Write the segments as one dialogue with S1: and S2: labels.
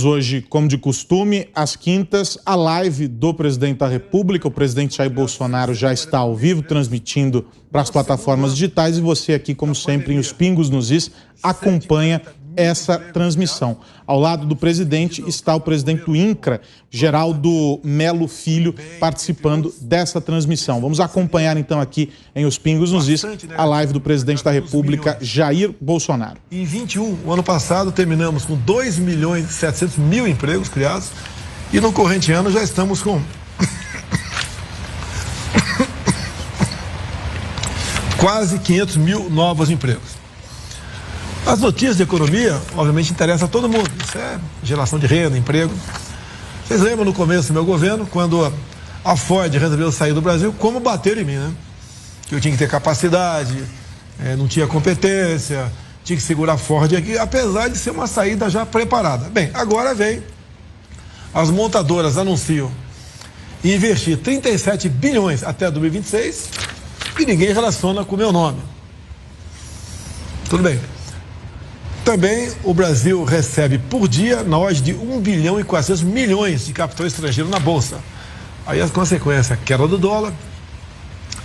S1: Hoje, como de costume, às quintas, a live do presidente da República. O presidente Jair Bolsonaro já está ao vivo, transmitindo para as plataformas digitais, e você aqui, como sempre, em Os Pingos nos Is, acompanha essa transmissão. Ao lado do presidente está o presidente do INCRA, Geraldo Melo Filho, participando dessa transmissão. Vamos acompanhar então aqui em Os Pingos nos Is a live do presidente da República, Jair Bolsonaro.
S2: Em 21, o ano passado, terminamos com 2.700.000 empregos criados, e no corrente ano já estamos com quase 500.000 novos empregos. As notícias de economia, obviamente, interessam a todo mundo. Isso é geração de renda, emprego. Vocês lembram no começo do meu governo, quando a Ford resolveu sair do Brasil, como bateram em mim, né? Que eu tinha que ter capacidade, não tinha competência, tinha que segurar a Ford aqui, apesar de ser uma saída já preparada. Bem, agora vem, as montadoras anunciam investir 37 bilhões até 2026 e ninguém relaciona com o meu nome. Tudo bem. Também o Brasil recebe por dia na ordem de 1 bilhão e 400 milhões de capital estrangeiro na Bolsa. Aí as consequências, a queda do dólar,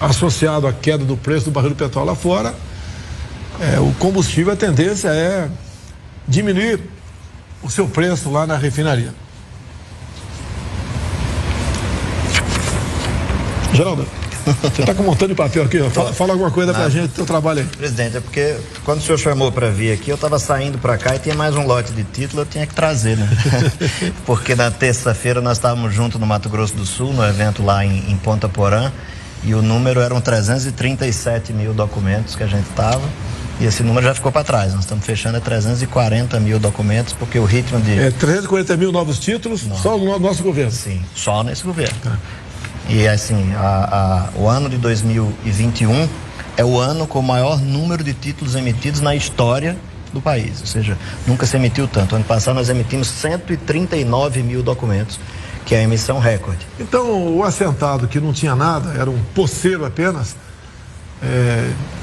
S2: associado à queda do preço do barril do petróleo lá fora, o combustível, a tendência é diminuir o seu preço lá na refinaria. Geraldo, você está com um montão de papel aqui, ó. Fala alguma coisa pra gente do seu trabalho aí.
S3: Presidente, é porque quando o senhor chamou para vir aqui, eu estava saindo para cá e tinha mais um lote de título, eu tinha que trazer, né? Porque na terça-feira nós estávamos juntos no Mato Grosso do Sul, no evento lá em Ponta Porã, e o número eram 337 mil documentos que a gente estava, e esse número já ficou para trás. Nós estamos fechando 340 mil documentos, porque o ritmo de...
S2: 340 mil novos títulos, só no nosso governo?
S3: Sim, só nesse governo. E assim, o ano de 2021 é o ano com o maior número de títulos emitidos na história do país. Ou seja, nunca se emitiu tanto. Ano passado nós emitimos 139 mil documentos, que é a emissão recorde.
S2: Então, o assentado que não tinha nada, era um poceiro apenas,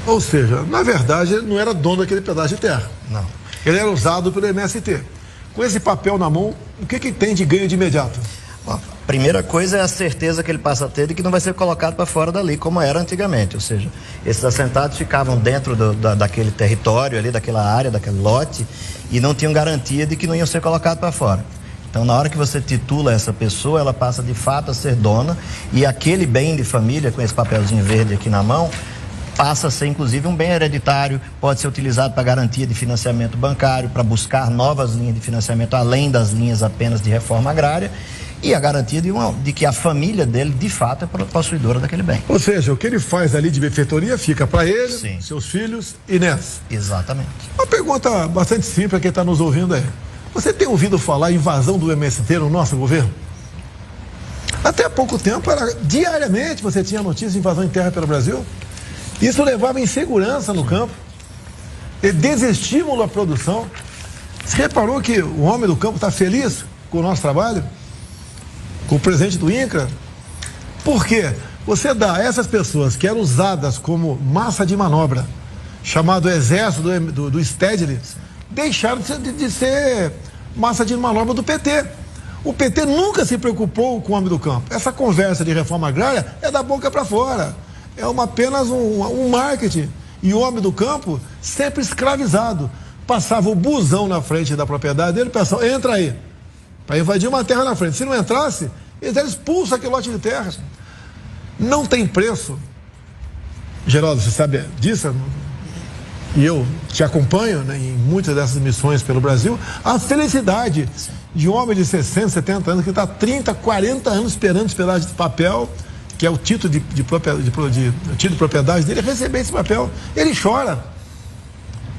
S2: ou seja, na verdade, ele não era dono daquele pedaço de terra.
S3: Não.
S2: Ele era usado pelo MST. Com esse papel na mão, o que tem de ganho de imediato?
S3: Bom, a primeira coisa é a certeza que ele passa a ter de que não vai ser colocado para fora dali, como era antigamente. Ou seja, esses assentados ficavam dentro daquele território ali, daquela área, daquele lote, e não tinham garantia de que não iam ser colocados para fora. Então, na hora que você titula essa pessoa, ela passa de fato a ser dona, e aquele bem de família, com esse papelzinho verde aqui na mão, passa a ser inclusive um bem hereditário, pode ser utilizado para garantia de financiamento bancário, para buscar novas linhas de financiamento, além das linhas apenas de reforma agrária, e a garantia de que a família dele, de fato, é possuidora daquele bem.
S2: Ou seja, o que ele faz ali de benfeitoria fica para ele,
S3: sim,
S2: seus filhos e netos.
S3: Exatamente.
S2: Uma pergunta bastante simples para quem está nos ouvindo é: você tem ouvido falar em invasão do MST no nosso governo? Até há pouco tempo, diariamente você tinha notícia de invasão em terra pelo Brasil. Isso levava insegurança no campo, desestímulo à produção. Você reparou que o homem do campo está feliz com o nosso trabalho? Com o presidente do INCRA? Por quê? Você dá a essas pessoas que eram usadas como massa de manobra, chamado exército do Stedley, deixaram de ser massa de manobra do PT. O PT nunca se preocupou com o homem do campo. Essa conversa de reforma agrária é da boca para fora. É apenas um marketing. E o homem do campo sempre escravizado. Passava o busão na frente da propriedade dele, pessoal, entra aí, para invadir uma terra na frente. Se não entrasse, eles expulsam aquele lote de terra. Não tem preço. Geraldo, você sabe disso? E eu te acompanho, né, em muitas dessas missões pelo Brasil. A felicidade de um homem de 60, 70 anos que está 30, 40 anos esperando esse pedaço de papel, que é o título de propriedade dele, receber esse papel. Ele chora.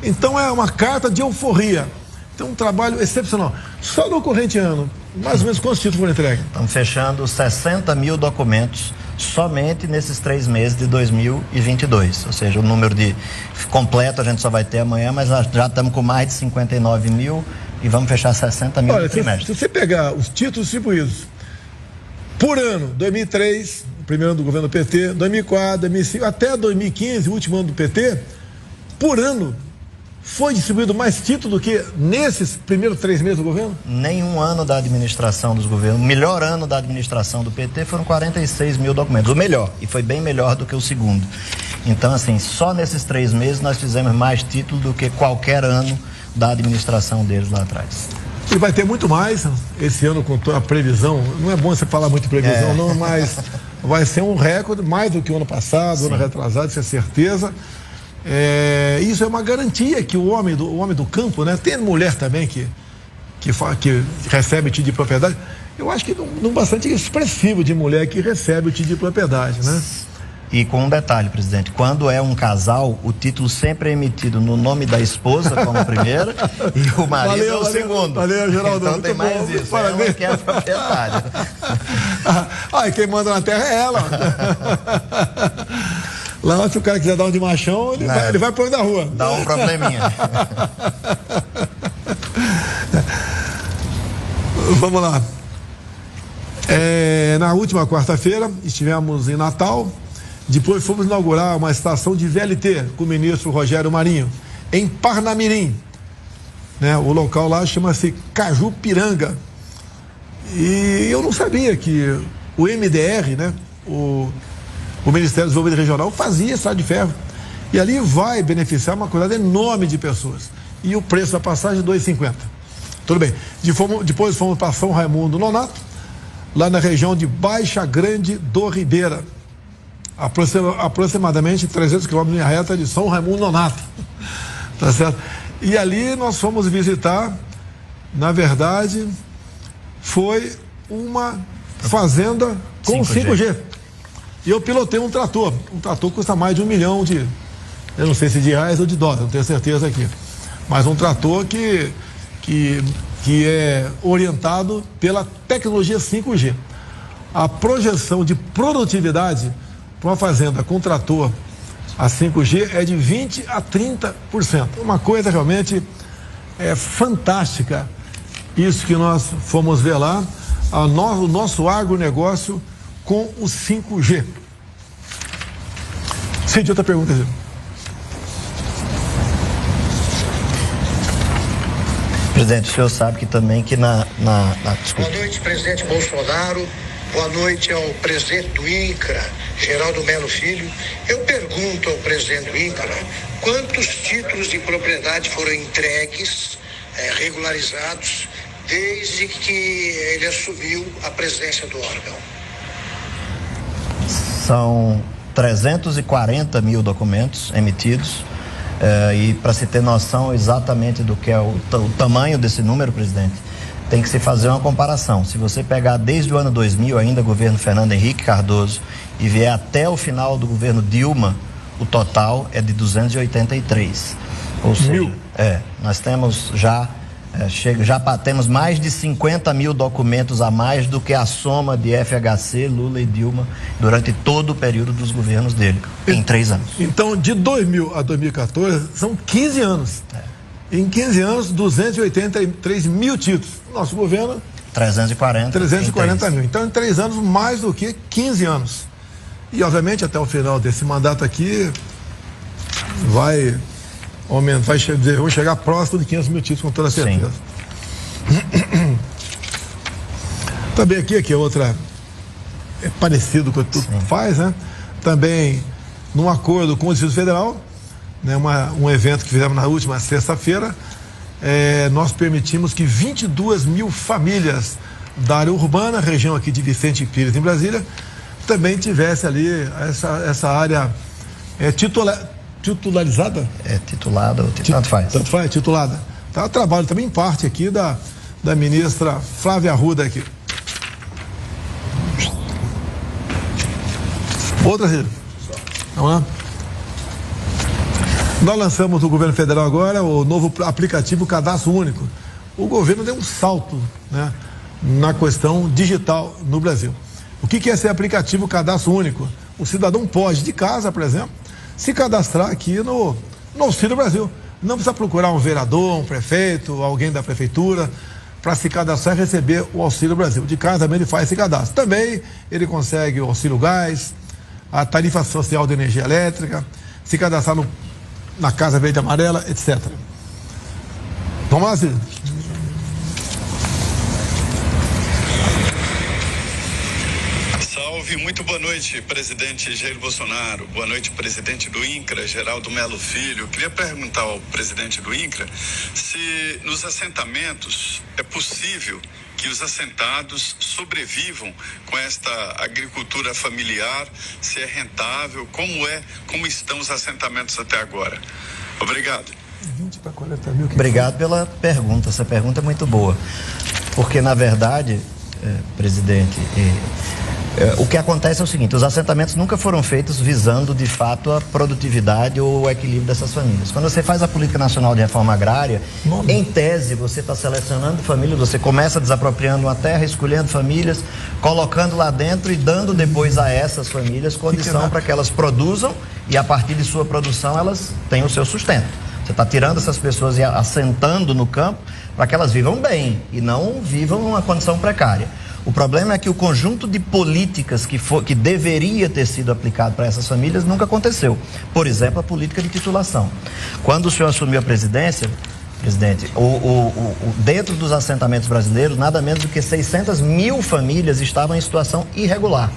S2: Então é uma carta de euforia. Então um trabalho excepcional. Só no corrente ano, mais ou menos quantos títulos foram entregues?
S3: Estamos fechando 60 mil documentos somente nesses 3 meses de 2022. Ou seja, o número de completo a gente só vai ter amanhã, mas já estamos com mais de 59 mil e vamos fechar 60 mil no trimestre.
S2: Se você pegar os títulos distribuídos por ano, 2003, o primeiro ano do governo do PT, 2004, 2005, até 2015, o último ano do PT, por ano, foi distribuído mais título do que nesses primeiros 3 meses do governo?
S3: Nenhum ano da administração dos governos, o melhor ano da administração do PT foram 46 mil documentos, o melhor, e foi bem melhor do que o segundo. Então, assim, só nesses 3 meses nós fizemos mais título do que qualquer ano da administração deles lá atrás.
S2: E vai ter muito mais esse ano com a previsão. Não é bom você falar muito de previsão, não, mas vai ser um recorde, mais do que o ano passado, o ano retrasado, isso é certeza. Isso é uma garantia que o homem do campo, né? Tem mulher também que recebe título de propriedade. Eu acho que não bastante expressivo de mulher que recebe o título de propriedade, né?
S3: E com um detalhe, presidente, quando é um casal, o título sempre é emitido no nome da esposa como primeira e o marido é o segundo.
S2: Valeu, Geraldo.
S3: Então tem mais bom, isso,
S2: parabéns.
S3: Ela que é a proprietária.
S2: E quem manda na terra é ela. Lá, se o cara quiser dar um de machão, ele vai pôr na rua.
S3: Dá um probleminha.
S2: Vamos lá. Na última quarta-feira, estivemos em Natal. Depois fomos inaugurar uma estação de VLT com o ministro Rogério Marinho, em Parnamirim. Né? O local lá chama-se Cajupiranga. E eu não sabia que o MDR, né? O Ministério do Desenvolvimento Regional, fazia estrada de ferro. E ali vai beneficiar uma quantidade enorme de pessoas. E o preço da passagem é R$ 2,50. Tudo bem. Depois fomos para São Raimundo Nonato, lá na região de Baixa Grande do Ribeira. Aproximadamente 300 quilômetros em linha reta de São Raimundo Nonato. Tá certo? E ali nós fomos visitar, na verdade, foi uma fazenda com 5G. E eu pilotei um trator. Um trator custa mais de R$1 milhão eu não sei se de reais ou de dólares, não tenho certeza aqui. Mas um trator que é orientado pela tecnologia 5G. A projeção de produtividade para uma fazenda com trator a 5G é de 20% a 30%. Uma coisa realmente fantástica. Isso que nós fomos ver lá, o nosso agronegócio com o 5G. Cid, outra pergunta.
S3: Presidente, o senhor sabe que também que
S4: Boa noite, presidente Bolsonaro. Boa noite ao presidente do INCRA, Geraldo Melo Filho. Eu pergunto ao presidente do INCRA quantos títulos de propriedade foram entregues, regularizados, desde que ele assumiu a presidência do órgão.
S3: São 340 mil documentos emitidos. E para se ter noção exatamente do que é o tamanho desse número, presidente, tem que se fazer uma comparação. Se você pegar desde o ano 2000, ainda governo Fernando Henrique Cardoso, e vier até o final do governo Dilma, o total é de 283. Ou seja, nós temos já temos mais de 50 mil documentos a mais do que a soma de FHC, Lula e Dilma durante todo o período dos governos dele, em 3 anos.
S2: Então, de 2000 a 2014, são 15 anos. Em 15 anos, 283 mil títulos. Nosso governo... 340 mil. Então, em 3 anos, mais do que 15 anos. E, obviamente, até o final desse mandato aqui, vamos chegar próximo de 500 mil títulos, com toda certeza. Também aqui é outra... É parecido com o que tu faz, né? Também, num acordo com o Distrito Federal, né, um evento que fizemos na última sexta-feira, nós permitimos que 22 mil famílias da área urbana, região aqui de Vicente Pires, em Brasília, também tivesse ali essa área titularizada?
S3: Titulada, tanto faz.
S2: Tanto faz, titulada. Tá, trabalho também em parte aqui da ministra Flávia Arruda aqui. Outra, vamos lá. Nós lançamos no governo federal agora o novo aplicativo Cadastro Único. O governo deu um salto, né, na questão digital no Brasil. O que é esse aplicativo Cadastro Único? O cidadão pode, de casa, por exemplo, se cadastrar aqui no Auxílio Brasil. Não precisa procurar um vereador, um prefeito, alguém da prefeitura, para se cadastrar e receber o Auxílio Brasil. De casa também ele faz esse cadastro. Também ele consegue o auxílio gás, a tarifa social de energia elétrica, se cadastrar na Casa Verde e Amarela, etc. Vamos lá, Cid.
S5: Salve, muito boa noite, presidente Jair Bolsonaro. Boa noite, presidente do INCRA, Geraldo Melo Filho. Eu queria perguntar ao presidente do INCRA se nos assentamentos é possível que os assentados sobrevivam com esta agricultura familiar, se é rentável, como estão os assentamentos até agora. Obrigado.
S3: Obrigado pela pergunta, essa pergunta é muito boa, porque na verdade, presidente, o que acontece é o seguinte: os assentamentos nunca foram feitos visando de fato a produtividade ou o equilíbrio dessas famílias. Quando você faz a Política Nacional de Reforma Agrária, em tese você está selecionando famílias, você começa desapropriando uma terra, escolhendo famílias, colocando lá dentro e dando depois a essas famílias condição para que elas produzam e a partir de sua produção elas tenham o seu sustento. Você está tirando essas pessoas e assentando no campo para que elas vivam bem e não vivam numa condição precária. O problema é que o conjunto de políticas que deveria ter sido aplicado para essas famílias nunca aconteceu. Por exemplo, a política de titulação. Quando o senhor assumiu a presidência, presidente, dentro dos assentamentos brasileiros, nada menos do que 600 mil famílias estavam em situação irregular.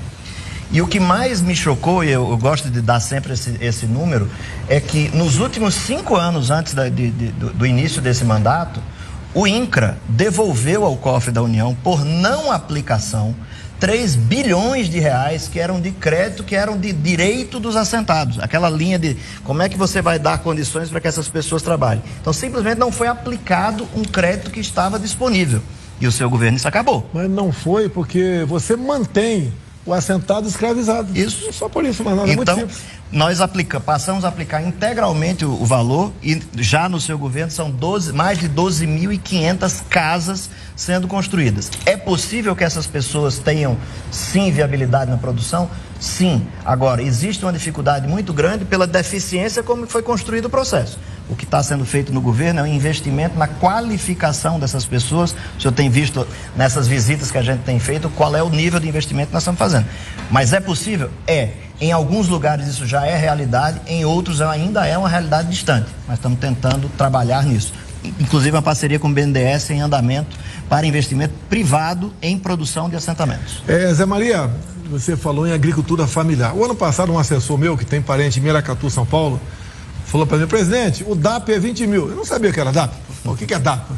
S3: E o que mais me chocou, e eu gosto de dar sempre esse número, é que nos últimos 5 anos antes do início desse mandato, o INCRA devolveu ao cofre da União, por não aplicação, 3 bilhões de reais que eram de crédito, que eram de direito dos assentados. Aquela linha de como é que você vai dar condições para que essas pessoas trabalhem. Então, simplesmente não foi aplicado um crédito que estava disponível. E o seu governo isso acabou.
S2: Mas não foi porque você mantém o assentado escravizado.
S3: Isso.
S2: Só por isso, mas nada,
S3: então,
S2: é muito simples.
S3: Nós passamos a aplicar integralmente o valor e já no seu governo são mais de 12.500 casas sendo construídas. É possível que essas pessoas tenham, sim, viabilidade na produção? Sim. Agora, existe uma dificuldade muito grande pela deficiência como foi construído o processo. O que está sendo feito no governo é um investimento na qualificação dessas pessoas. O senhor tem visto nessas visitas que a gente tem feito qual é o nível de investimento que nós estamos fazendo. Mas é possível? É. Em alguns lugares isso já é realidade, em outros ainda é uma realidade distante. Mas estamos tentando trabalhar nisso. Inclusive uma parceria com o BNDES em andamento para investimento privado em produção de assentamentos.
S2: Zé Maria, você falou em agricultura familiar. O ano passado um assessor meu, que tem parente em Miracatu, São Paulo, falou para mim: presidente, o DAP é 20 mil. Eu não sabia o que era DAP. O que é DAP?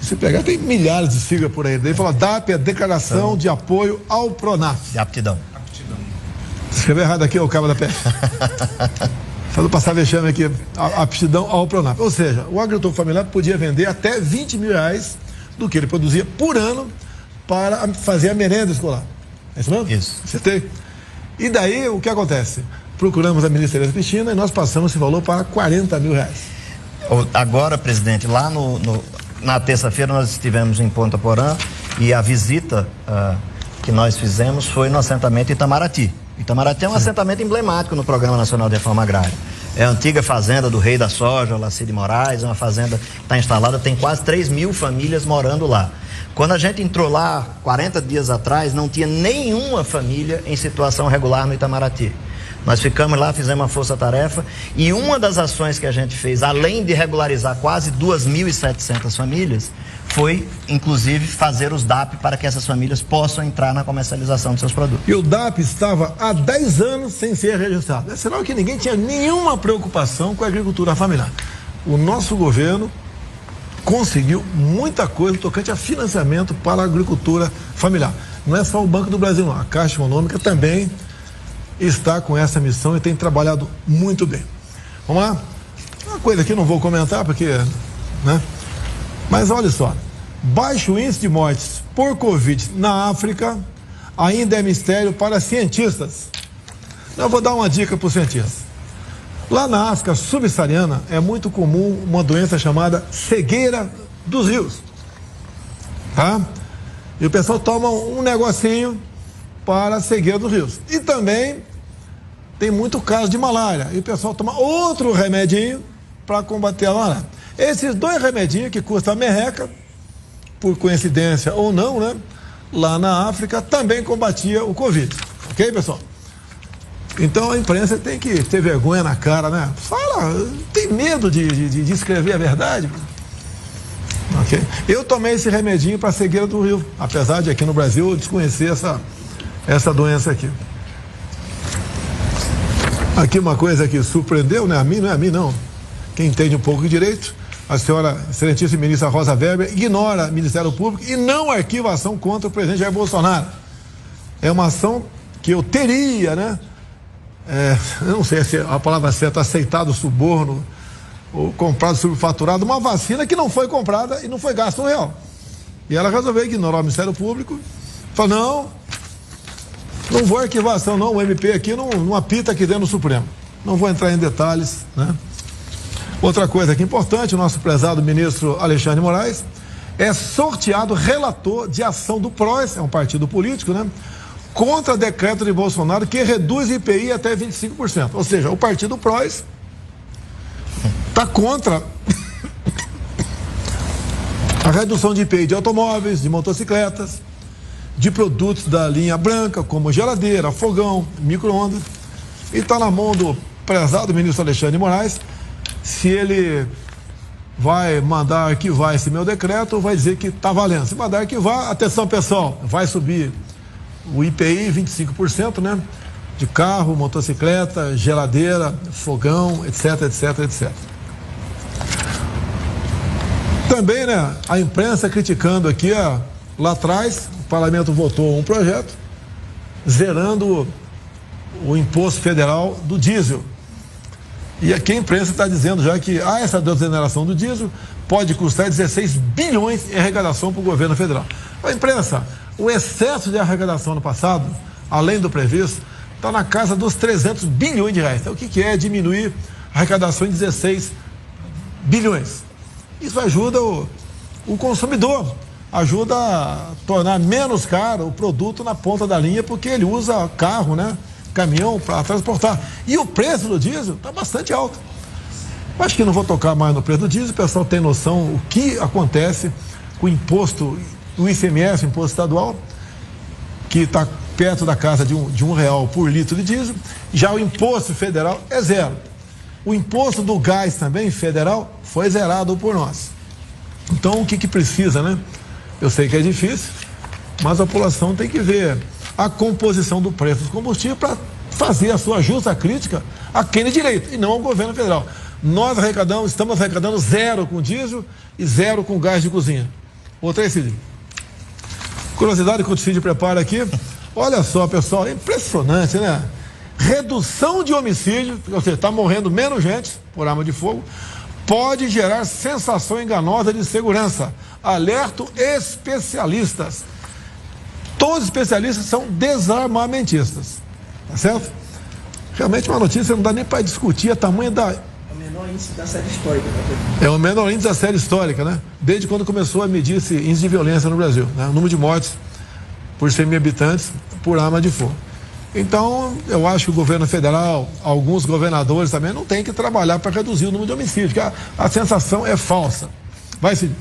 S2: Se pegar, tem milhares de siglas por aí. Daí falou: DAP é Declaração de Apoio ao Pronaf.
S3: De aptidão.
S2: Escreveu errado aqui, o cabo da pé. Falou passar vexame aqui, aptidão ao Pronaf. Ou seja, o agricultor familiar podia vender até 20 mil reais do que ele produzia por ano para fazer a merenda escolar. É isso mesmo?
S3: Isso.
S2: Você tem. E daí, o que acontece? Procuramos a ministra Tereza Cristina e nós passamos esse valor para 40 mil reais.
S3: Agora, presidente, lá na terça-feira nós estivemos em Ponta Porã e a visita que nós fizemos foi no assentamento Itamaraty. Itamaraty é um assentamento emblemático no Programa Nacional de Reforma Agrária. É a antiga fazenda do rei da soja, Lacide Moraes, é uma fazenda que está instalada, tem quase 3 mil famílias morando lá. Quando a gente entrou lá 40 dias atrás, não tinha nenhuma família em situação regular no Itamaraty. Nós ficamos lá, fizemos uma força-tarefa e uma das ações que a gente fez, além de regularizar quase 2.700 famílias, foi, inclusive, fazer os DAP para que essas famílias possam entrar na comercialização de seus produtos.
S2: E o DAP estava há 10 anos sem ser registrado. É sinal que ninguém tinha nenhuma preocupação com a agricultura familiar. O nosso governo conseguiu muita coisa tocante a financiamento para a agricultura familiar. Não é só o Banco do Brasil, não. A Caixa Econômica também está com essa missão e tem trabalhado muito bem. Vamos lá? Uma coisa que eu não vou comentar porque, né? Mas olha só, baixo índice de mortes por Covid na África ainda é mistério para cientistas. Eu vou dar uma dica para os cientistas. Lá na África subsaariana é muito comum uma doença chamada cegueira dos rios. Tá? E o pessoal toma um negocinho para a cegueira dos rios. E também tem muito caso de malária. E o pessoal toma outro remedinho para combater a malária. Esses 2 remedinhos que custam a merreca, por coincidência ou não, né? Lá na África também combatia o Covid. Ok, pessoal? Então a imprensa tem que ter vergonha na cara, né? Fala, tem medo de escrever a verdade. Okay? Eu tomei esse remedinho para a cegueira do rio, apesar de aqui no Brasil eu desconhecer essa doença aqui. Aqui uma coisa que surpreendeu, né? Não é a mim não. Quem entende um pouco de direito, a senhora excelentíssima ministra Rosa Weber ignora o Ministério Público e não arquiva ação contra o presidente Jair Bolsonaro. É uma ação que eu teria, né? Eu não sei se a palavra certa, aceitado suborno ou comprado subfaturado, uma vacina que não foi comprada e não foi gasto R$1. E ela resolveu ignorar o Ministério Público, falou, não vou arquivar a ação não, o MP aqui não apita aqui dentro do Supremo. Não vou entrar em detalhes, né? Outra coisa que é importante, o nosso prezado ministro Alexandre de Moraes é sorteado relator de ação do PROS, é um partido político, né? Contra decreto de Bolsonaro que reduz IPI até 25%. Ou seja, o partido PROS está contra a redução de IPI de automóveis, de motocicletas, de produtos da linha branca, como geladeira, fogão, micro-ondas. E está na mão do prezado ministro Alexandre de Moraes se ele vai mandar arquivar esse meu decreto ou vai dizer que está valendo. Se mandar arquivar, atenção pessoal, vai subir o IPI 25%, né? De carro, motocicleta, geladeira, fogão, etc, etc, etc. Também, né, a imprensa criticando aqui, lá atrás, o parlamento votou um projeto zerando o imposto federal do diesel. E aqui a imprensa está dizendo já que essa desoneração do diesel pode custar 16 bilhões em arrecadação para o governo federal. A imprensa, o excesso de arrecadação no passado, além do previsto, está na casa dos 300 bilhões de reais. Então, o que é diminuir a arrecadação em 16 bilhões? Isso ajuda o consumidor, ajuda a tornar menos caro o produto na ponta da linha, porque ele usa carro, né? Caminhão para transportar. E o preço do diesel está bastante alto. Acho que não vou tocar mais no preço do diesel, o pessoal tem noção o que acontece com o imposto, o ICMS, o imposto estadual, que está perto da casa de R$1 por litro de diesel. Já o imposto federal é zero. O imposto do gás também, federal, foi zerado por nós. Então, o que precisa, né? Eu sei que é difícil, mas a população tem que ver a composição do preço dos combustíveis para fazer a sua justa crítica a quem de direito, e não ao governo federal. Nós estamos arrecadando zero com diesel e zero com gás de cozinha. Outra aí, Cid. Curiosidade que o Cid prepara aqui. Olha só, pessoal, é impressionante, né? Redução de homicídio, ou seja, está morrendo menos gente por arma de fogo, pode gerar sensação enganosa de segurança. Alertam especialistas. Todos os especialistas são desarmamentistas. Tá certo? Realmente uma notícia não dá nem para discutir a tamanho da... É o menor índice da série histórica. É o menor índice da série histórica, né? Desde quando começou a medir esse índice de violência no Brasil, né? O número de mortes por 100 mil habitantes por arma de fogo. Então, eu acho que o governo federal, alguns governadores também, não tem que trabalhar para reduzir o número de homicídios, porque a sensação é falsa. Vai, Cid.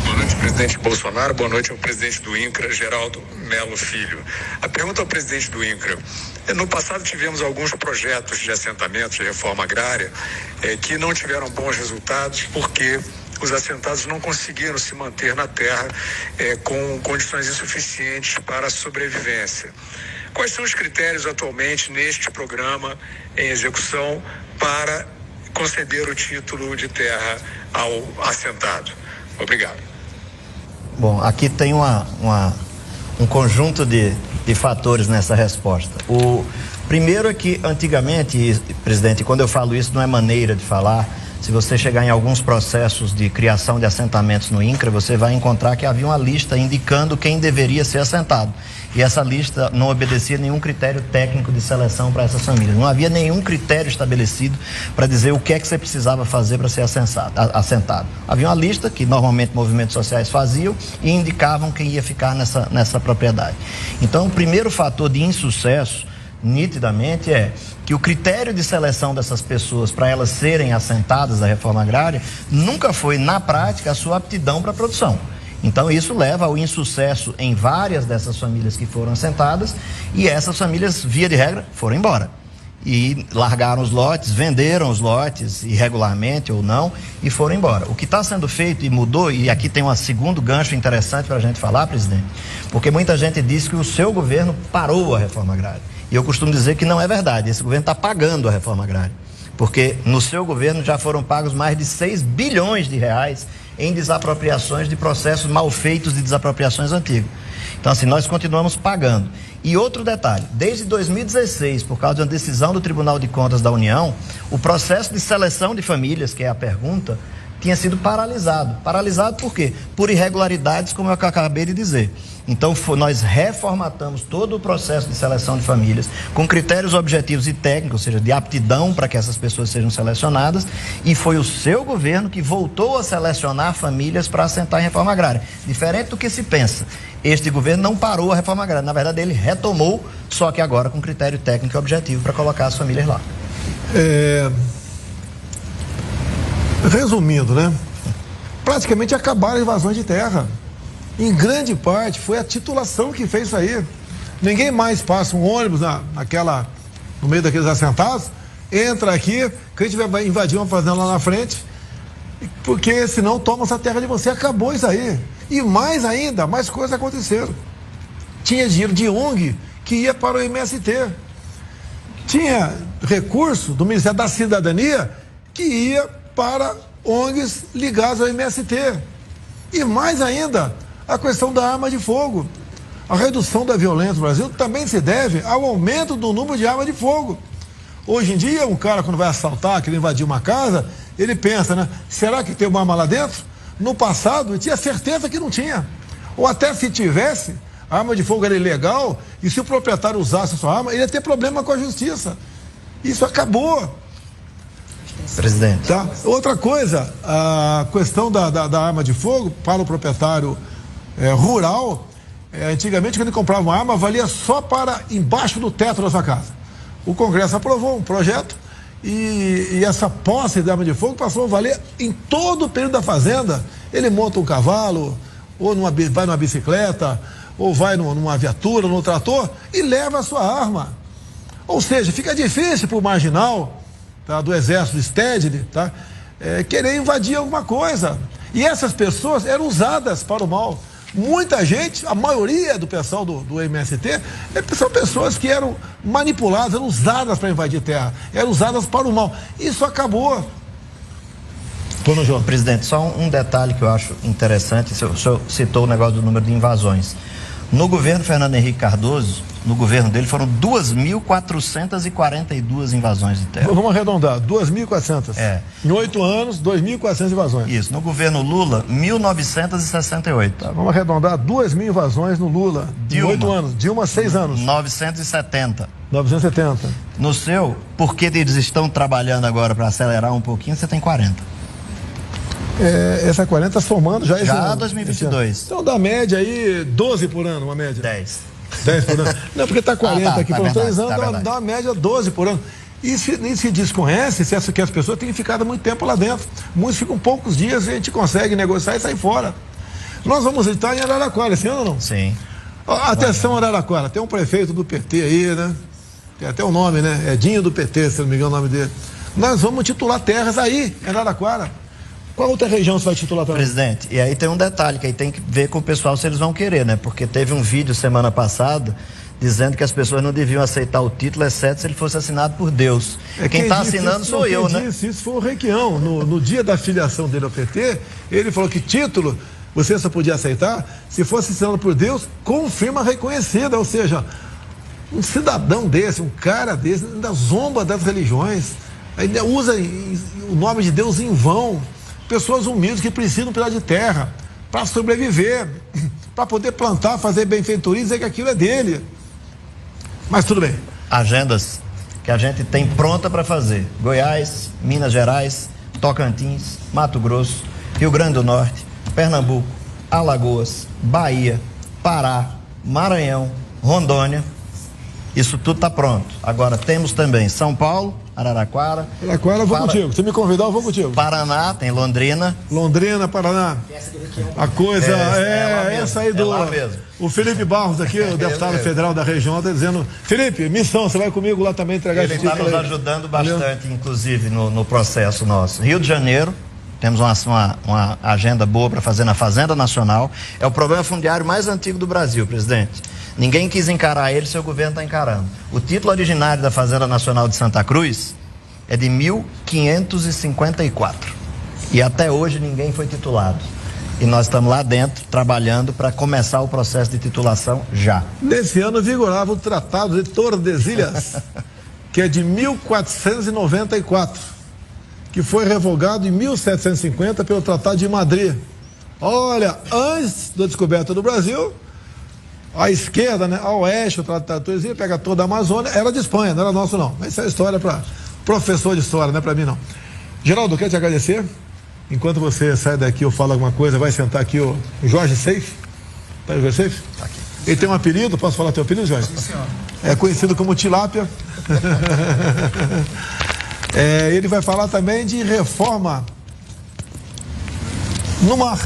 S6: Boa noite, presidente Bolsonaro. Boa noite ao presidente do INCRA, Geraldo Melo Filho. A pergunta ao presidente do INCRA. No passado tivemos alguns projetos de assentamentos de reforma agrária que não tiveram bons resultados porque os assentados não conseguiram se manter na terra com condições insuficientes para a sobrevivência. Quais são os critérios atualmente neste programa em execução para conceder o título de terra ao assentado? Obrigado.
S3: Bom, aqui tem um conjunto de fatores nessa resposta. O primeiro é que antigamente, presidente, quando eu falo isso não é maneira de falar. Se você chegar em alguns processos de criação de assentamentos no INCRA, você vai encontrar que havia uma lista indicando quem deveria ser assentado. E essa lista não obedecia nenhum critério técnico de seleção para essas famílias. Não havia nenhum critério estabelecido para dizer o que é que você precisava fazer para ser assentado. Havia uma lista que normalmente movimentos sociais faziam e indicavam quem ia ficar nessa propriedade. Então, o primeiro fator de insucesso, nitidamente, é que o critério de seleção dessas pessoas para elas serem assentadas da reforma agrária nunca foi, na prática, a sua aptidão para a produção. Então isso leva ao insucesso em várias dessas famílias que foram assentadas e essas famílias, via de regra, foram embora. e largaram os lotes, venderam os lotes irregularmente ou não e foram embora. O que está sendo feito e mudou, e aqui tem um segundo gancho interessante para a gente falar, presidente, porque muita gente diz que o seu governo parou a reforma agrária. E eu costumo dizer que não é verdade, esse governo está pagando a reforma agrária. Porque no seu governo já foram pagos mais de 6 bilhões de reais em desapropriações de processos mal feitos de desapropriações antigas. Então, assim, nós continuamos pagando. E outro detalhe, desde 2016, por causa de uma decisão do Tribunal de Contas da União, o processo de seleção de famílias, que é a pergunta, tinha sido paralisado. Paralisado por quê? Por irregularidades, como eu acabei de dizer. Então, nós reformatamos todo o processo de seleção de famílias com critérios objetivos e técnicos, ou seja, de aptidão para que essas pessoas sejam selecionadas, e foi o seu governo que voltou a selecionar famílias para assentar em reforma agrária. Diferente do que se pensa, este governo não parou a reforma agrária, na verdade ele retomou, só que agora com critério técnico e objetivo para colocar as famílias lá.
S2: Resumindo, né? Praticamente acabaram as invasões de terra. Em grande parte foi a titulação que fez isso aí. Ninguém mais passa um ônibus no meio daqueles assentados, entra aqui, que a gente vai invadir uma fazenda lá na frente, porque senão toma essa terra de você. Acabou isso aí. E mais ainda, mais coisas aconteceram. Tinha dinheiro de ONG que ia para o MST. Tinha recurso do Ministério da Cidadania que ia para ONGs ligadas ao MST. E mais ainda, a questão da arma de fogo. A redução da violência no Brasil também se deve ao aumento do número de armas de fogo. Hoje em dia, um cara quando vai assaltar, querer invadir uma casa, ele pensa, né? Será que tem uma arma lá dentro? No passado, ele tinha certeza que não tinha. Ou até se tivesse, a arma de fogo era ilegal, e se o proprietário usasse a sua arma, ele ia ter problema com a justiça. Isso acabou.
S3: Presidente.
S2: Tá? Outra coisa, a questão da arma de fogo para o proprietário rural, antigamente quando ele comprava uma arma, valia só para embaixo do teto da sua casa. O Congresso aprovou um projeto e essa posse de arma de fogo passou a valer em todo o período da fazenda. Ele monta um cavalo, ou vai numa bicicleta, ou vai numa viatura, num trator, e leva a sua arma. Ou seja, fica difícil para o marginal, tá, do exército, do STED, tá, querer invadir alguma coisa. E essas pessoas eram usadas para o mal. Muita gente, a maioria do pessoal do MST, são pessoas que eram manipuladas, eram usadas para invadir terra, eram usadas para o mal. Isso acabou.
S3: Presidente, só um detalhe que eu acho interessante, o senhor citou o negócio do número de invasões. No governo Fernando Henrique Cardoso, no governo dele foram 2.442 invasões de terra.
S2: Vamos arredondar, 2.400. Em 8 anos, 2.400 invasões.
S3: Isso, no governo Lula, 1.968.
S2: Tá, vamos arredondar, 2.000 invasões no Lula, em 8 anos. Dilma, 6 anos.
S3: 970.
S2: 970.
S3: No seu, porque eles estão trabalhando agora para acelerar um pouquinho, você tem 40.
S2: Essa 40 somando já esse ano.
S3: 2022.
S2: Então dá média aí 12 por ano, uma média.
S3: 10
S2: por ano. Não, porque tá 40 aqui, foram 3 anos, dá uma média 12 por ano. E se desconhece que as pessoas têm ficado muito tempo lá dentro. Muitos ficam poucos dias e a gente consegue negociar e sair fora. Nós vamos estar em Araraquara esse ano ou não?
S3: Sim.
S2: Atenção, Araraquara, tem um prefeito do PT aí, né? Tem até o nome, né? Edinho do PT, se não me engano o nome dele. Nós vamos titular terras aí, em Araraquara. Qual outra região você vai titular também?
S3: Presidente, e aí tem um detalhe que aí tem que ver com o pessoal se eles vão querer, né? Porque teve um vídeo semana passada dizendo que as pessoas não deviam aceitar o título, exceto se ele fosse assinado por Deus. Quem está assinando sou eu, né?
S2: Isso foi o Requião. No dia da filiação dele ao PT, ele falou que título você só podia aceitar se fosse assinado por Deus com firma reconhecida. Ou seja, um cidadão desse, um cara desse, ainda zomba das religiões, ainda usa o nome de Deus em vão. Pessoas humildes que precisam de um pedaço de terra para sobreviver, para poder plantar, fazer benfeitoria e dizer que aquilo é dele. Mas tudo bem.
S3: Agendas que a gente tem pronta para fazer: Goiás, Minas Gerais, Tocantins, Mato Grosso, Rio Grande do Norte, Pernambuco, Alagoas, Bahia, Pará, Maranhão, Rondônia. Isso tudo está pronto. Agora temos também São Paulo, Araraquara.
S2: Araraquara, eu vou contigo. Se me convidar, eu vou contigo.
S3: Paraná, tem Londrina.
S2: Londrina, Paraná. A coisa essa aí do... O Felipe Barros aqui, o deputado federal da região, está dizendo: Felipe, missão, você vai comigo lá também entregar esse título.
S3: Ele está nos ajudando bastante, inclusive, no processo nosso. Rio de Janeiro, temos uma agenda boa para fazer na Fazenda Nacional. É o problema fundiário mais antigo do Brasil, presidente. Ninguém quis encarar ele, seu governo está encarando. O título originário da Fazenda Nacional de Santa Cruz é de 1554. E até hoje ninguém foi titulado. E nós estamos lá dentro, trabalhando para começar o processo de titulação já.
S2: Nesse ano vigorava o Tratado de Tordesilhas, que é de 1494, que foi revogado em 1750 pelo Tratado de Madrid. Olha, antes da descoberta do Brasil, à esquerda, né, a oeste, o Tratado de Tordesilhas pega toda a Amazônia, era de Espanha, não era nosso não. Mas isso é história para professor de história, não é para mim não. Geraldo, eu quero te agradecer. Enquanto você sai daqui, eu falo alguma coisa, vai sentar aqui o Jorge Seife. Tá, o Jorge Seife? Tá aqui. Ele tem um apelido, posso falar teu apelido, Jorge? Sim, senhor. É conhecido como Tilápia. Ele vai falar também de reforma no mar.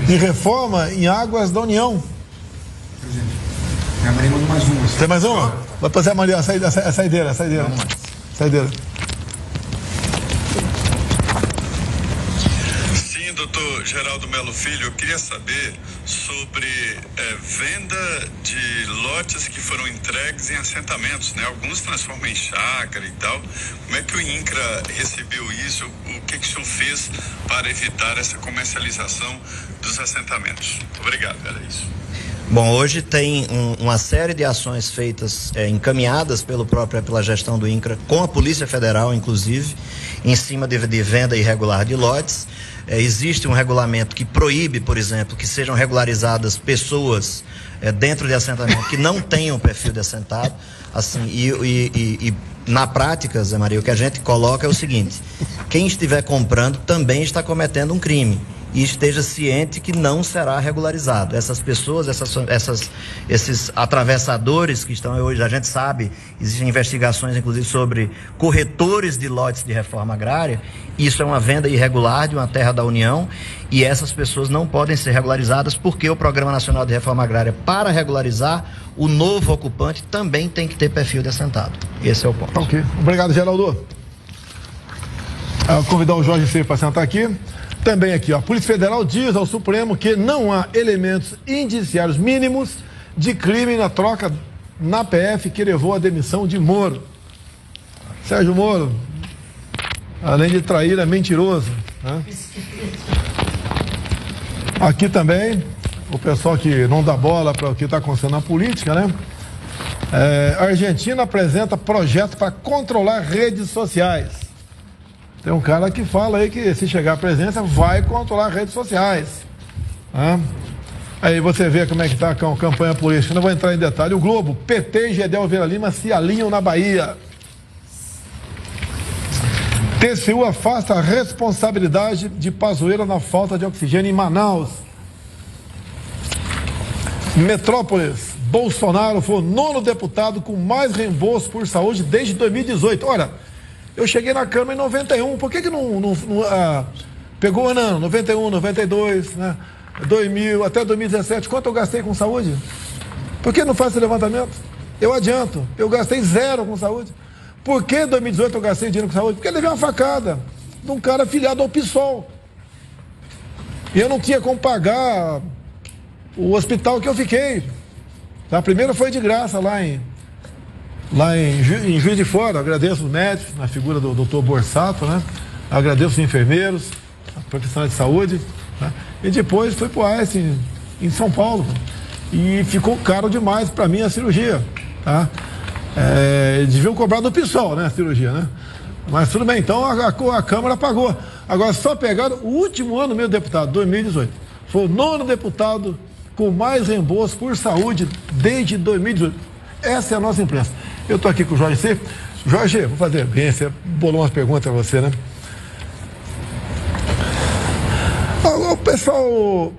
S2: De reforma em águas da União.
S7: A Maria mandou mais uma.
S2: Tem mais uma? Vai fazer a Maria, a saideira. Saideira.
S5: Sim, doutor Geraldo Melo Filho, eu queria saber sobre venda de lotes que foram entregues em assentamentos, né? Alguns transformam em chácara e tal. Como é que o INCRA recebeu isso? O que o senhor fez para evitar essa comercialização dos assentamentos? Obrigado, era isso.
S3: Bom, hoje tem uma série de ações feitas, encaminhadas pela gestão do INCRA, com a Polícia Federal, inclusive, em cima de venda irregular de lotes. Existe um regulamento que proíbe, por exemplo, que sejam regularizadas pessoas dentro de assentamento que não tenham perfil de assentado. Assim, e na prática, Zé Maria, o que a gente coloca é o seguinte: quem estiver comprando também está cometendo um crime. E esteja ciente que não será regularizado. Essas pessoas, esses atravessadores que estão hoje, a gente sabe, existem investigações inclusive sobre corretores de lotes de reforma agrária. Isso é uma venda irregular de uma terra da União e essas pessoas não podem ser regularizadas porque o Programa Nacional de Reforma Agrária, para regularizar, o novo ocupante também tem que ter perfil de assentado. Esse é o ponto.
S2: Ok. Obrigado, Geraldo. Vou convidar o Jorge Seife para sentar aqui. Também aqui, ó, a Polícia Federal diz ao Supremo que não há elementos indiciários mínimos de crime na troca na PF que levou à demissão de Moro. Sérgio Moro, além de trair, é mentiroso, né? Aqui também, o pessoal que não dá bola para o que está acontecendo na política, né? A Argentina apresenta projeto para controlar redes sociais. Tem um cara que fala aí que se chegar à presidência vai controlar redes sociais. Aí você vê como é que está a campanha política. Não vou entrar em detalhe. O Globo, PT e Gedel Vieira Lima se alinham na Bahia. TCU afasta a responsabilidade de Pazuello na falta de oxigênio em Manaus. Metrópolis, Bolsonaro foi o 9º deputado com mais reembolso por saúde desde 2018. Olha, eu cheguei na Câmara em 91, por que não pegou o ano? 91, 92, né? 2000, até 2017, quanto eu gastei com saúde? Por que não faz esse levantamento? Eu adianto, eu gastei 0 com saúde. Por que em 2018 eu gastei dinheiro com saúde? Porque eu levei uma facada de um cara afiliado ao PSOL. E eu não tinha como pagar o hospital que eu fiquei. A primeira foi de graça lá em Juiz de Fora. Agradeço os médicos, na figura do Dr. Borsato, né? Agradeço os enfermeiros, a profissionais de saúde, né? E depois fui pro Einstein, em São Paulo, e ficou caro demais para mim a cirurgia, tá? Deviam cobrar do PSOL, né, a cirurgia, né? Mas tudo bem, então a Câmara pagou. Agora só pegaram o último ano, meu deputado, 2018. Foi o 9º deputado com mais reembolso por saúde desde 2018. Essa é a nossa imprensa. Eu estou aqui com o Jorge Seife. Jorge, vou fazer bem, você bolou umas perguntas a você, né? O pessoal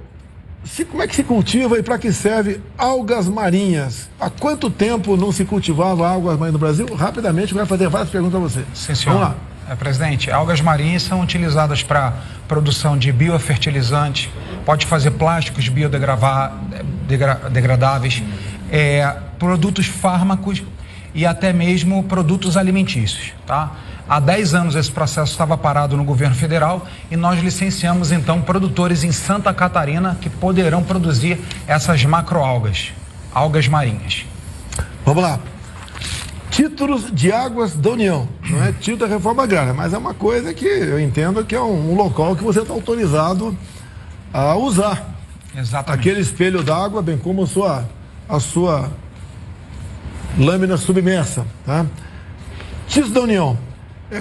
S2: como é que se cultiva e para que serve algas marinhas? Há quanto tempo não se cultivava algas marinhas no Brasil? Rapidamente, eu quero fazer várias perguntas a você.
S7: Sim, senhor.
S2: Vamos lá.
S7: Presidente, algas marinhas são utilizadas para produção de biofertilizantes, pode fazer plásticos biodegradáveis, produtos fármacos e até mesmo produtos alimentícios, tá? Há 10 anos esse processo estava parado no governo federal e nós licenciamos então produtores em Santa Catarina que poderão produzir essas macroalgas, algas marinhas.
S2: Vamos lá. Títulos de águas da União, não é título da reforma agrária, mas é uma coisa que eu entendo que é um local que você está autorizado a usar.
S7: Exatamente.
S2: Aquele espelho d'água, bem como a sua lâmina submersa, tá? Títulos da União.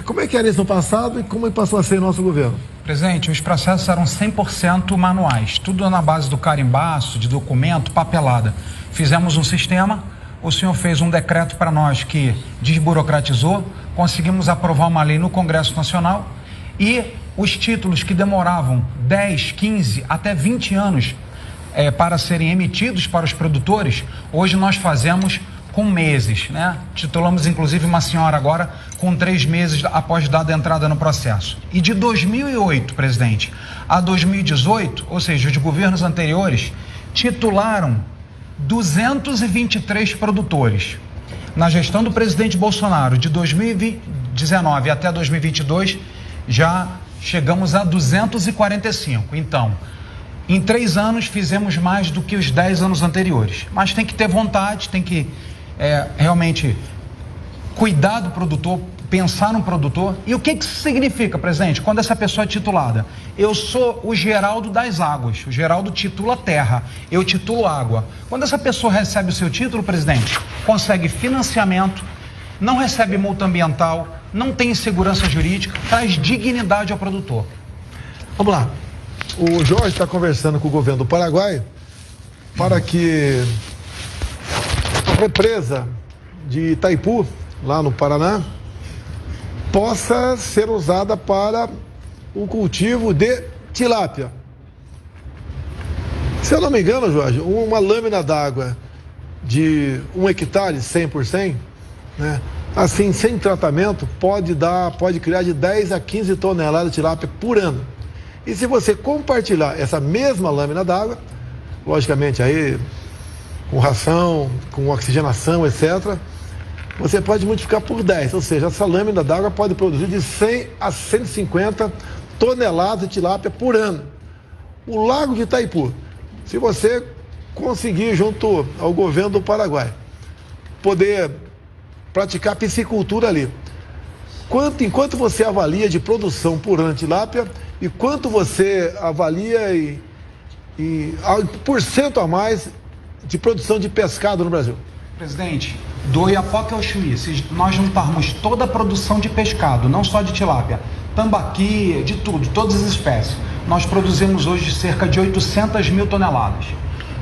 S2: Como é que era isso no passado e como passou a ser em nosso governo?
S7: Presidente, os processos eram 100% manuais, tudo na base do carimbaço, de documento, papelada. Fizemos um sistema, o senhor fez um decreto para nós que desburocratizou, conseguimos aprovar uma lei no Congresso Nacional e os títulos que demoravam 10, 15, até 20 anos para serem emitidos para os produtores, hoje nós fazemos com meses, né? Titulamos inclusive uma senhora agora com 3 meses após dada a entrada no processo. E de 2008, presidente, a 2018, ou seja, os governos anteriores titularam 223 produtores. Na gestão do presidente Bolsonaro, de 2019 até 2022, já chegamos a 245. Então, em 3 anos fizemos mais do que os 10 anos anteriores. Mas tem que ter vontade, tem que realmente cuidar do produtor, pensar no produtor. E o que isso significa, presidente? Quando essa pessoa é titulada, eu sou o Geraldo das águas, o Geraldo titula terra, eu titulo água. Quando essa pessoa recebe o seu título, presidente, consegue financiamento, não recebe multa ambiental, não tem insegurança jurídica, traz dignidade ao produtor.
S2: Vamos lá. O Jorge está conversando com o governo do Paraguai para que a represa de Itaipu, lá no Paraná, possa ser usada para o cultivo de tilápia. Se eu não me engano, Jorge, uma lâmina d'água de 1 hectare, 100 por 100, né? Assim, sem tratamento, pode criar de 10 a 15 toneladas de tilápia por ano. E se você compartilhar essa mesma lâmina d'água, logicamente aí com ração, com oxigenação, etc., você pode multiplicar por 10, ou seja, essa lâmina d'água pode produzir de 100 a 150 toneladas de tilápia por ano. O Lago de Itaipu, se você conseguir, junto ao governo do Paraguai, poder praticar piscicultura ali, enquanto você avalia de produção por ano de tilápia e quanto você avalia e por cento a mais de produção de pescado no Brasil?
S7: Presidente, do Oiapoque ao Chuí, se nós juntarmos toda a produção de pescado, não só de tilápia, tambaqui, de tudo, todas as espécies, nós produzimos hoje cerca de 800 mil toneladas.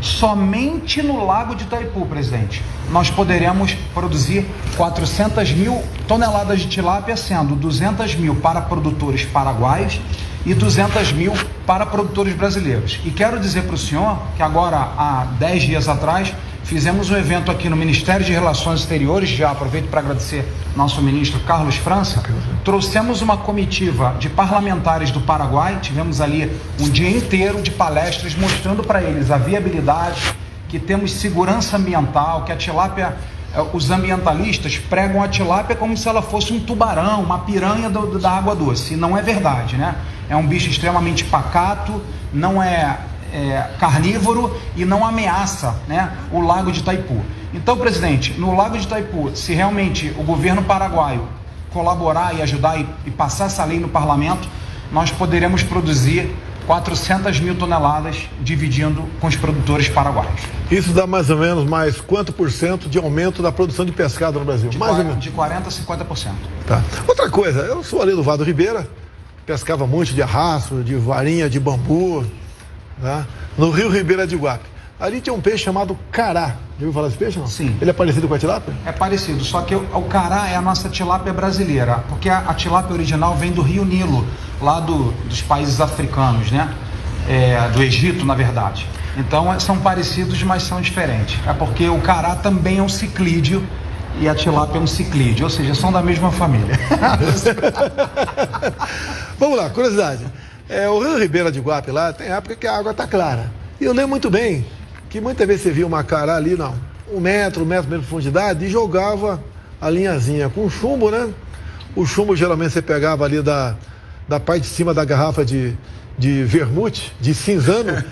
S7: Somente no Lago de Itaipu, presidente, nós poderemos produzir 400 mil toneladas de tilápia, sendo 200 mil para produtores paraguaios e 200 mil para produtores brasileiros. E quero dizer para o senhor que agora, há 10 dias atrás, fizemos um evento aqui no Ministério de Relações Exteriores, já aproveito para agradecer nosso ministro Carlos França, trouxemos uma comitiva de parlamentares do Paraguai, tivemos ali um dia inteiro de palestras mostrando para eles a viabilidade, que temos segurança ambiental, que a tilápia, os ambientalistas pregam a tilápia como se ela fosse um tubarão, uma piranha da água doce, e não é verdade, né? É um bicho extremamente pacato, não é carnívoro e não ameaça, né, o Lago de Itaipu. Então, presidente, no Lago de Itaipu, se realmente o governo paraguaio colaborar e ajudar e passar essa lei no parlamento, nós poderemos produzir 400 mil toneladas dividindo com os produtores paraguaios.
S2: Isso dá mais ou menos mais quanto por cento de aumento da produção de pescado no Brasil?
S7: De 40% a 50%.
S2: Tá. Outra coisa, eu sou ali do Vado Ribeira, pescava muito de arrasto, de varinha, de bambu, né? No Rio Ribeira de Iguape. Ali tinha um peixe chamado cará. Já ouviu falar desse peixe, não?
S7: Sim.
S2: Ele é parecido com a tilápia?
S7: É parecido, só que o cará é a nossa tilápia brasileira, porque a tilápia original vem do Rio Nilo, lá dos países africanos, né? Do Egito, na verdade. Então são parecidos, mas são diferentes. É porque o cará também é um ciclídeo e a tilápia é um ciclídeo, ou seja, são da mesma família.
S2: Vamos lá, curiosidade. O Rio Ribeira de Guape lá tem época que a água está clara. E eu lembro muito bem que muitas vezes você via uma cará ali, não, 1 metro de profundidade e jogava a linhazinha com chumbo, né? O chumbo geralmente você pegava ali da parte de cima da garrafa de vermute, de cinzano,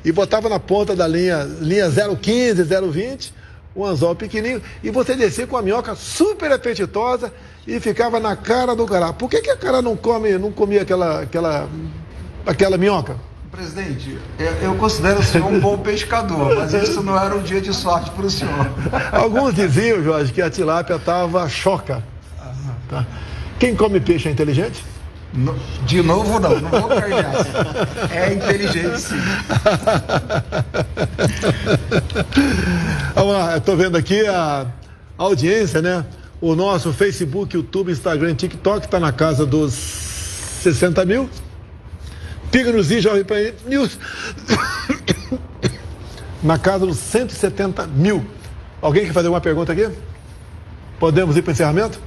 S2: e botava na ponta da linha 0,15, 0,20, um anzol pequenininho, e você descia com a minhoca super apetitosa e ficava na cara do cará. Por que a cará não comia aquela minhoca?
S7: Presidente, eu considero o senhor um bom pescador, mas isso não era um dia de sorte para o senhor.
S2: Alguns diziam, Jorge, que a tilápia estava choca. Tá? Quem come peixe é inteligente?
S7: De novo, não vou cair nessa. É inteligente, sim.
S2: Vamos lá, eu tô vendo aqui a audiência, né? O nosso Facebook, YouTube, Instagram, TikTok está na casa dos 60 mil. Piga nos i, Jovem Pan News, na casa dos 170 mil. Alguém quer fazer alguma pergunta aqui? Podemos ir para o encerramento?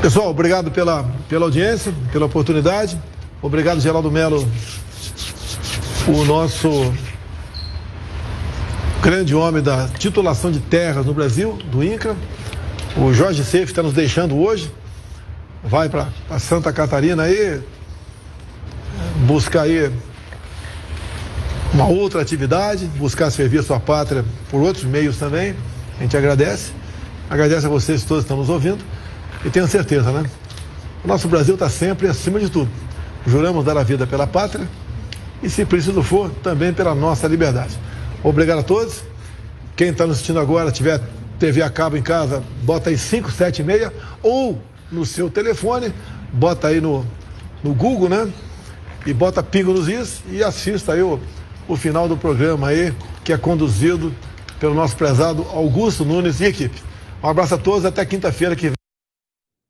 S2: Pessoal, obrigado pela audiência, pela oportunidade. Obrigado, Geraldo Melo, o nosso grande homem da titulação de terras no Brasil, do INCRA. O Jorge Seif está nos deixando hoje. Vai para Santa Catarina aí, buscar aí uma outra atividade, buscar servir a sua pátria por outros meios também. A gente agradece a vocês todos que estão nos ouvindo e tenho certeza, né? O nosso Brasil está sempre acima de tudo. Juramos dar a vida pela pátria e, se preciso for, também pela nossa liberdade. Obrigado a todos. Quem está nos assistindo agora, tiver TV a cabo em casa, bota aí 576 ou no seu telefone, bota aí no Google, né? E bota Pingo nos Is e assista aí o final do programa aí, que é conduzido pelo nosso prezado Augusto Nunes e equipe. Um abraço a todos, até quinta-feira que vem.